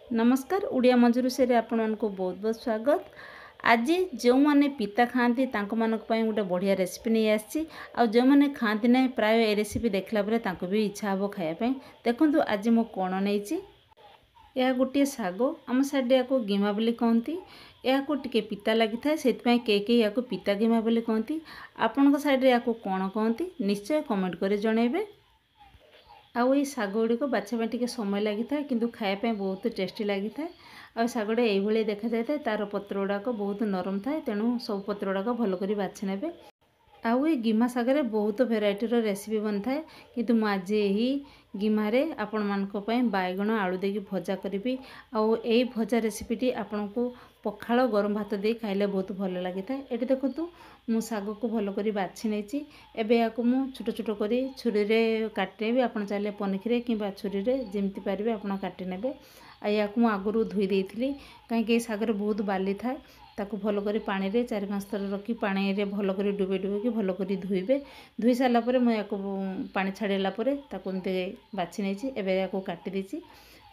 नमस्कार उड़िया मंजू रोषे आपण को बहुत बहुत स्वागत। आज जो मैंने पिता खाती गोटे बढ़िया रेसिपी नहीं आसी जो मैंने खाती ना प्राय ए रेसिपी देखला भी इच्छा हे खायापी। देखो आज मु कौन नहीं यह गोटे साग आम साइड या गिमा बोली कहती या टे पिता लगी था से या पिता गिमा बोली कहती आपण साइड या कौन कहती निश्चय कमेंट कर जनइबे। आउ ये शाग गुड़िक बाछा टे समय लगी था किंतु खायापी बहुत टेस्टी लगी था। आ शागटा ये देखा जाए तार पत्र गुड़ाक बहुत नरम थाए तेणु सब पत्र गुड़ाक भल कर बाछि नेबे। आउ ये गिमा सागर बहुत भेराइटर रेसिपी बन थाए किंतु मु आज यही गिमारे आपण मानक पई बैगण आलू देकी भजा करी। आउ ए भजा रेसिपीटी आपण को पखाल गरम भात दे खाइले बहुत भल लगी था। ये देखो मु शाग को भल कर बाछि नहीं एबे या मु छोट छोट करी छुरी रे काटेबी। आपण चाहे पनिखिरे किंबा छुरी रे जेमती पारिबे आपण काटि नेबे। आ या मु आगुरु धोई देइथिली कहीं शागर बहुत बाली थाए ताकू भल कर पानी रे 4-5 थर रखी पानी रे भल कर डुबे डुबे कि भल कर धोइबे। धोई सारा पर मुझे पानी छाड़ला बाछि नहीं एबे या काटि देछि।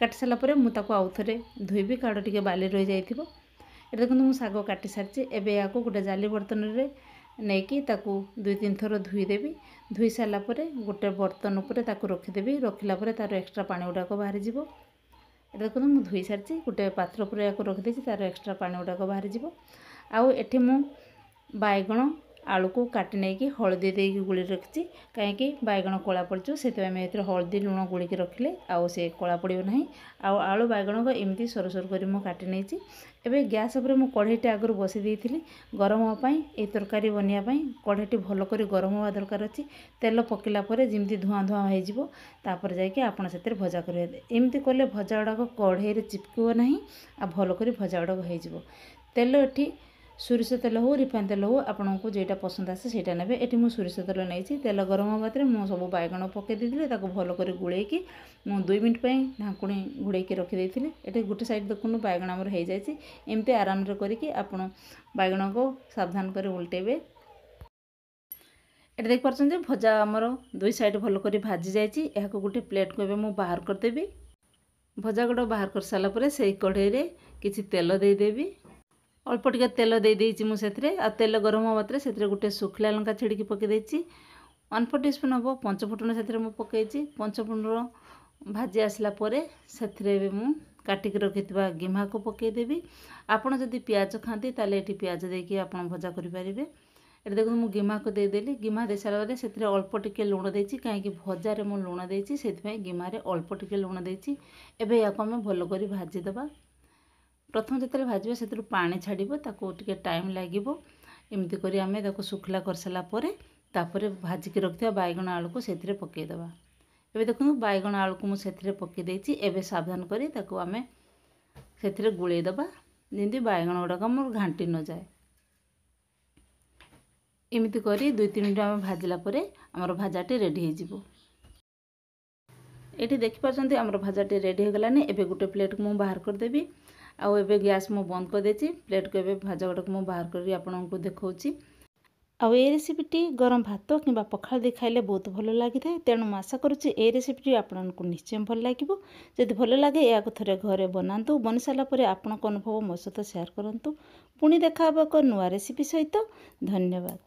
काटि सारा पर मुझे आउ थे धोइबी काड़ टे बाली रही जाइथिबो। ये देखो मुझे शाग काटि सारी एबे या गोटे जाली बर्तन रे नहीं ताकू 2-3 थर धोईदेवी। धोई सारा पर गोटे बर्तन उपर ताकू रखिदेवी। रखिला तार एक्स्ट्रा पानी गुड़ाक बाहरी जीवो। देखो मुझे धोई सारी गोटे पात्र पर रखिदे तार एक्स्ट्रा पानी गुड़ाक बाहरी जीवो। आउ एठी मु बैगण आलू को काटी नहीं कि हलदी देकी गुड़ी रखी कहीं बैगण कला पड़ो से हलदी लुण गुड़ की रखिले आउ से कला पड़ो ना। आउ आलू बैगण को एमती सर सर कर काटी नहीं। एबे गैस उपर मु कढ़ईटे आगर बसई देइथिली गरम होवाई ए तरकारी बनिया कढ़ईटी भल कर गरम होवा दरकार अच्छी। तेल पकेला पर जमी धुआं धुआं हो तापर जाकि आपड़ से भजा करेंगे। एमती कले भजा गुड़ाक कढ़ई चिपक ना आ भल कर भजा गुड़ाक हो। तेल एटी सोरिष तेल हो रिफाइन तेल हो आपन को जेटा पसंद आसे सेटा नेबे। एटी मु सोरिष तेल नहीं तेल गरम होबाद मु सब बैगण पकई देइथिली ताको भल कर गुड़ेकी मु 2 मिनट पे ढाकुणी घुड़ेकी रखी देइथिली। एटी गोटे साइड देखुनु बैगण हमर हो जाइछि एमती आराम रे करिकी आपन बैगण को सावधान कर उल्टेबे। एटा देख परछन जे भजा हमर दुई साइड भल कर भाजी जाइछि। एहा को गोटे प्लेट को एबे मु बाहर कर देबी। भजा गुड़ा बाहर कर साला परे सेही कढ़ई रे किछि तेल दे देबी। अल्प टिके तेल दे देइछि मु सेथरे आ तेल गरम होबातरे सेथरे गोटे सुखला लंका छिड़की पके देइछि। 1/4 टीस्पून हम पंचफुटन सेथरे मु पकेइछि। पंचफुटन भाजी आसला परे सेथरे मु काटिक रखिथिबा गिमा को पके देबी। आपण जदि प्याज खांती ताले एठी प्याज देकी आपण भजा करि परिबे। एटा देखो मु गिमा को दे देली। गिमा दे सारा रे सेथरे अल्प टिके लूण देइछि काहे कि भजा रे मु लूण देइछि सेथि गिमा रे अल्प टिके लूण देइछि। एबे याको हम भलो करि भाजी दबा। प्रथम जिते भाजबे से पानी छाड़ब ताको टिके टाइम लागिबो। एमती करी आमे ताको सुखला कर साला परे तापरे भाजिक रखिया बैगण आलू को सेथिरे पके दबा। एबे देखु बैगण आलू को मु सेथिरे पके देइछि। एबे सावधान करी ताको आमे सेथिरे गुळेई दबा जेंति बैगण गुड़ाक मोर घांटी न जाए। एमती करी 2-3 मिनिट आमे भाजला परे हमर भाजाटी रेडी हो जिवो। एठी देखि परछन्ती हमर भाजाटी रेडी हो गलानी। एबे गोटे प्लेट को मु बाहर कर देबी। आउ एबे गैस मु बंद कर देछि। प्लेट को एबे भाजा गुड़ाक मु बाहर करी आपनको देखौछि। आउ ए रेसिपीटी गरम भात किंबा पखाल दे खाइले बहुत भल लगी था। तेणु मु आशा करुछि ए रेसिपीटी आपनको निश्चय भल लागिबो। जदि भल लागे या थरे घरे बनातु। बनि साला परे आपनको अनुभव मो सहित शेयर करंतु। पुणी देखा हबो नुआ रेसिपी सहित। धन्यवाद।